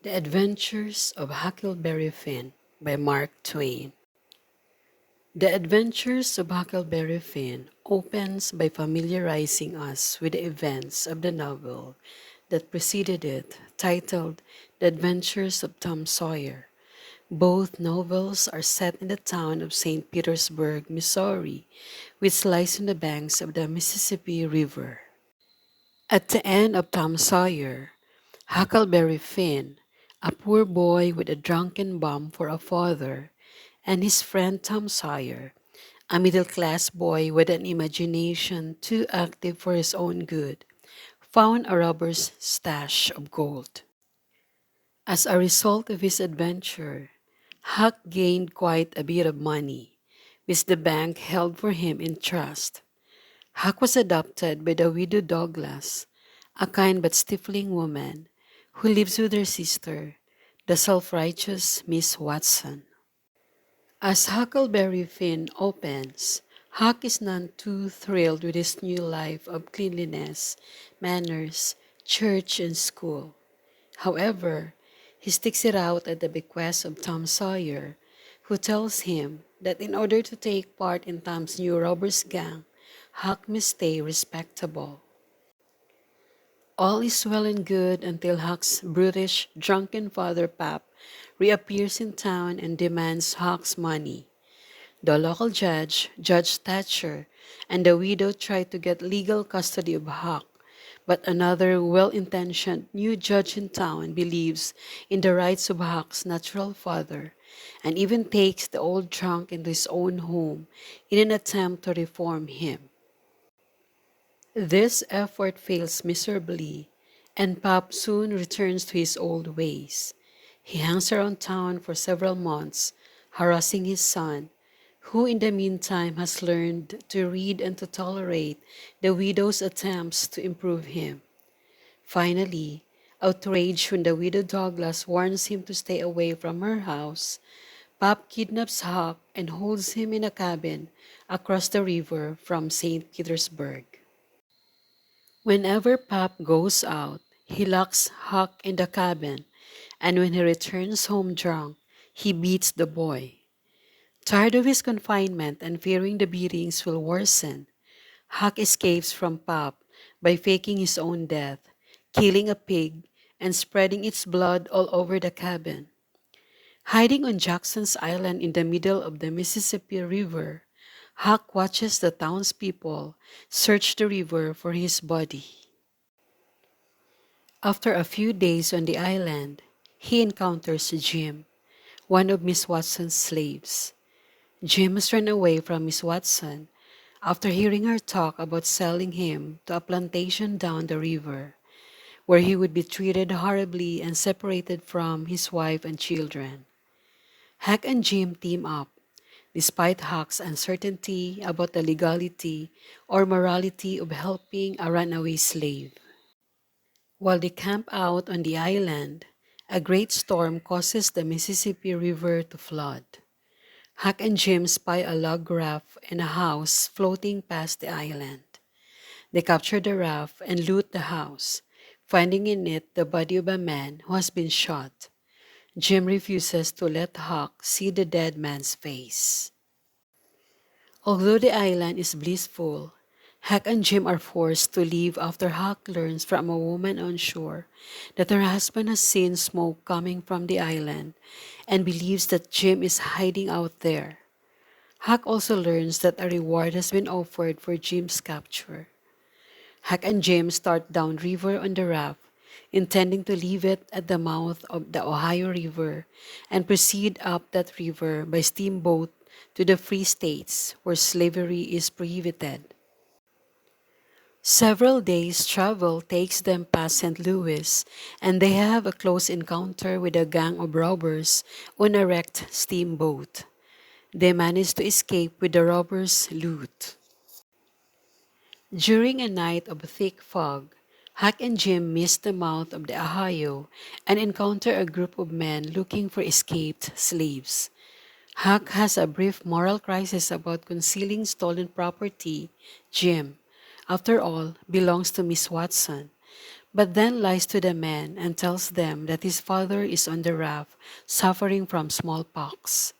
The Adventures of Huckleberry Finn by Mark Twain. The Adventures of Huckleberry Finn opens by familiarizing us with the events of the novel that preceded it, titled The Adventures of Tom Sawyer. Both novels are set in the town of St. Petersburg, Missouri, which lies on the banks of the Mississippi River. At the end of Tom Sawyer, Huckleberry Finn, a poor boy with a drunken bum for a father, and his friend Tom Sawyer, a middle-class boy with an imagination too active for his own good, found a robber's stash of gold. As a result of his adventure, Huck gained quite a bit of money, which the bank held for him in trust. Huck was adopted by the widow Douglas, a kind but stifling woman who lives with her sister, the self-righteous Miss Watson. As Huckleberry Finn opens, Huck is none too thrilled with his new life of cleanliness, manners, church, and school. However, he sticks it out at the bequest of Tom Sawyer, who tells him that in order to take part in Tom's new robbers gang, Huck must stay respectable. All is well and good until Huck's brutish, drunken father Pap reappears in town and demands Huck's money. The local judge, Judge Thatcher, and the widow try to get legal custody of Huck, but another well-intentioned new judge in town believes in the rights of Huck's natural father and even takes the old drunk into his own home in an attempt to reform him. This effort fails miserably, and Pop soon returns to his old ways. He hangs around town for several months, harassing his son, who in the meantime has learned to read and to tolerate the widow's attempts to improve him. Finally, outraged when the widow Douglas warns him to stay away from her house, Pop kidnaps Huck and holds him in a cabin across the river from St. Petersburg. Whenever Pop goes out, he locks Huck in the cabin, and when he returns home drunk, he beats the boy. Tired of his confinement and fearing the beatings will worsen, Huck escapes from Pop by faking his own death, killing a pig, and spreading its blood all over the cabin. Hiding on Jackson's Island in the middle of the Mississippi River, Huck watches the townspeople search the river for his body. After a few days on the island, he encounters Jim, one of Miss Watson's slaves. Jim has run away from Miss Watson after hearing her talk about selling him to a plantation down the river, where he would be treated horribly and separated from his wife and children. Huck and Jim team up, despite Huck's uncertainty about the legality or morality of helping a runaway slave. While they camp out on the island, a great storm causes the Mississippi River to flood. Huck and Jim spy a log raft and a house floating past the island. They capture the raft and loot the house, finding in it the body of a man who has been shot. Jim refuses to let Huck see the dead man's face. Although the island is blissful, Huck and Jim are forced to leave after Huck learns from a woman on shore that her husband has seen smoke coming from the island and believes that Jim is hiding out there. Huck also learns that a reward has been offered for Jim's capture. Huck and Jim start downriver on the raft, intending to leave it at the mouth of the Ohio River and proceed up that river by steamboat to the Free States where slavery is prohibited. Several days' travel takes them past St. Louis, and they have a close encounter with a gang of robbers on a wrecked steamboat. They manage to escape with the robbers' loot. During a night of thick fog, Huck and Jim miss the mouth of the Ohio and encounter a group of men looking for escaped slaves. Huck has a brief moral crisis about concealing stolen property. Jim, after all, belongs to Miss Watson, but then lies to the men and tells them that his father is on the raft suffering from smallpox.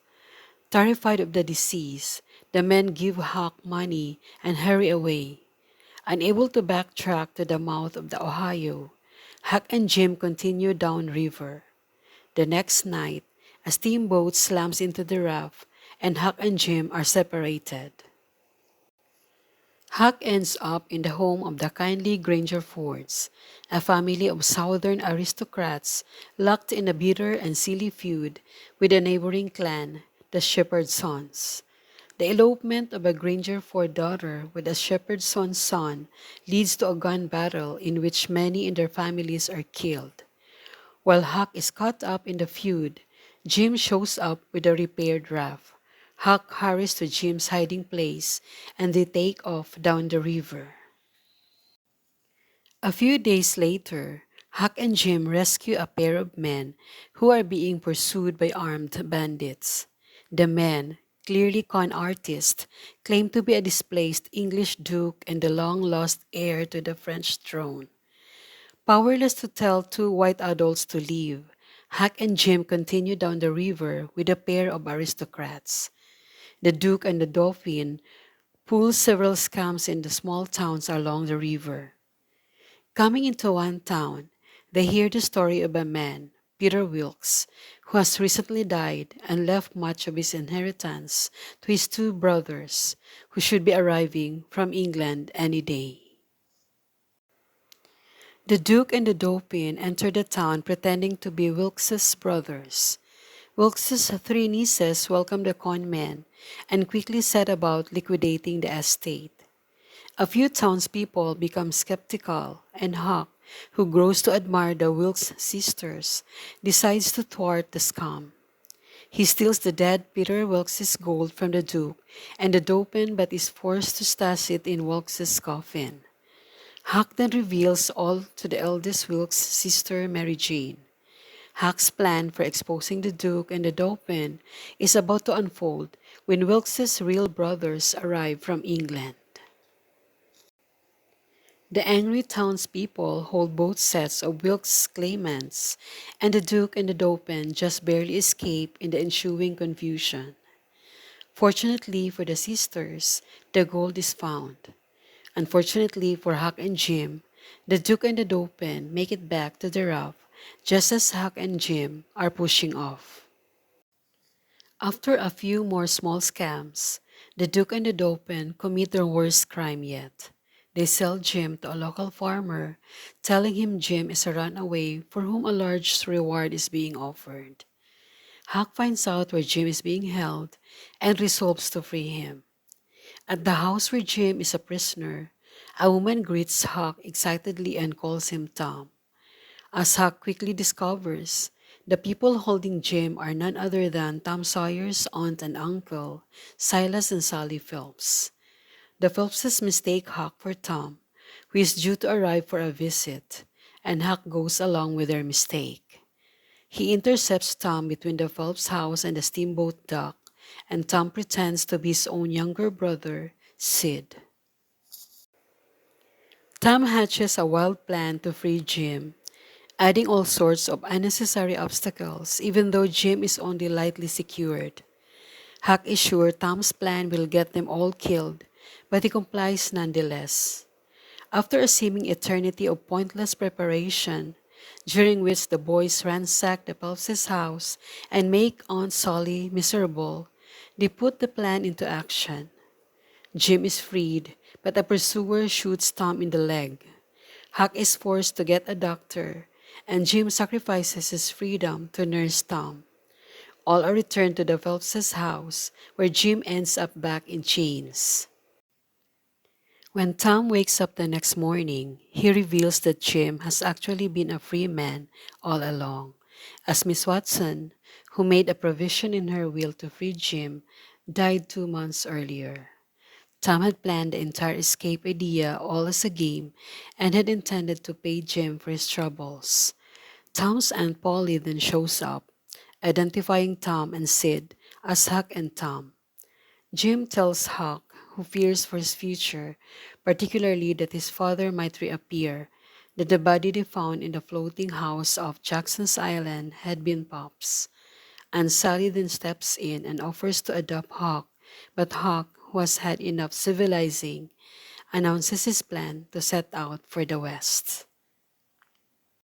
Terrified of the disease, the men give Huck money and hurry away. Unable to backtrack to the mouth of the Ohio, Huck and Jim continue downriver. The next night, a steamboat slams into the raft and Huck and Jim are separated. Huck ends up in the home of the kindly Granger Fords, a family of Southern aristocrats locked in a bitter and silly feud with a neighboring clan, the Shepherdsons. The elopement of a Granger Ford daughter with a Shepherdson's son leads to a gun battle in which many in their families are killed. While Huck is caught up in the feud, Jim shows up with a repaired raft. Huck hurries to Jim's hiding place and they take off down the river. A few days later, Huck and Jim rescue a pair of men who are being pursued by armed bandits. The men, clearly con artists, claim to be a displaced English duke and the long-lost heir to the French throne. Powerless to tell two white adults to leave, Huck and Jim continue down the river with a pair of aristocrats. The Duke and the Dauphin pull several scams in the small towns along the river. Coming into one town, they hear the story of a man, Peter Wilkes, who has recently died and left much of his inheritance to his two brothers, who should be arriving from England any day. The Duke and the Dauphin enter the town pretending to be Wilkes's brothers. Wilkes's three nieces welcome the con men and quickly set about liquidating the estate. A few townspeople become skeptical, and Huck, who grows to admire the Wilkes sisters, decides to thwart the scam. He steals the dead Peter Wilkes's gold from the Duke and the Dauphin but is forced to stash it in Wilkes's coffin. Huck then reveals all to the eldest Wilkes' sister, Mary Jane. Huck's plan for exposing the Duke and the Dauphin is about to unfold when Wilkes's real brothers arrive from England. The angry townspeople hold both sets of Wilkes' claimants, and the Duke and the Dauphin just barely escape in the ensuing confusion. Fortunately for the sisters, the gold is found. Unfortunately for Huck and Jim, the Duke and the Dauphin make it back to the raft just as Huck and Jim are pushing off. After a few more small scams, the Duke and the Dauphin commit their worst crime yet. They sell Jim to a local farmer, telling him Jim is a runaway for whom a large reward is being offered. Huck finds out where Jim is being held and resolves to free him. At the house where Jim is a prisoner, a woman greets Huck excitedly and calls him Tom. As Huck quickly discovers, the people holding Jim are none other than Tom Sawyer's aunt and uncle, Silas and Sally Phelps. The Phelpses mistake Huck for Tom, who is due to arrive for a visit, and Huck goes along with their mistake. He intercepts Tom between the Phelps house and the steamboat dock, and Tom pretends to be his own younger brother, Sid. Tom hatches a wild plan to free Jim, adding all sorts of unnecessary obstacles even though Jim is only lightly secured. Huck is sure Tom's plan will get them all killed, but he complies nonetheless. After a seeming eternity of pointless preparation, during which the boys ransack the Phelps' house and make Aunt Sally miserable, they put the plan into action. Jim is freed, but a pursuer shoots Tom in the leg. Huck is forced to get a doctor, and Jim sacrifices his freedom to nurse Tom. All are returned to the Phelps' house, where Jim ends up back in chains. When Tom wakes up the next morning, he reveals that Jim has actually been a free man all along, as Miss Watson, who made a provision in her will to free Jim, died 2 months earlier. Tom had planned the entire escape idea all as a game and had intended to pay Jim for his troubles. Tom's Aunt Polly then shows up, identifying Tom and Sid as Huck and Tom. Jim tells Huck, who fears for his future, particularly that his father might reappear, that the body they found in the floating house off Jackson's Island had been Pop's, and Sally then steps in and offers to adopt Huck, but Huck, who has had enough civilizing, announces his plan to set out for the West.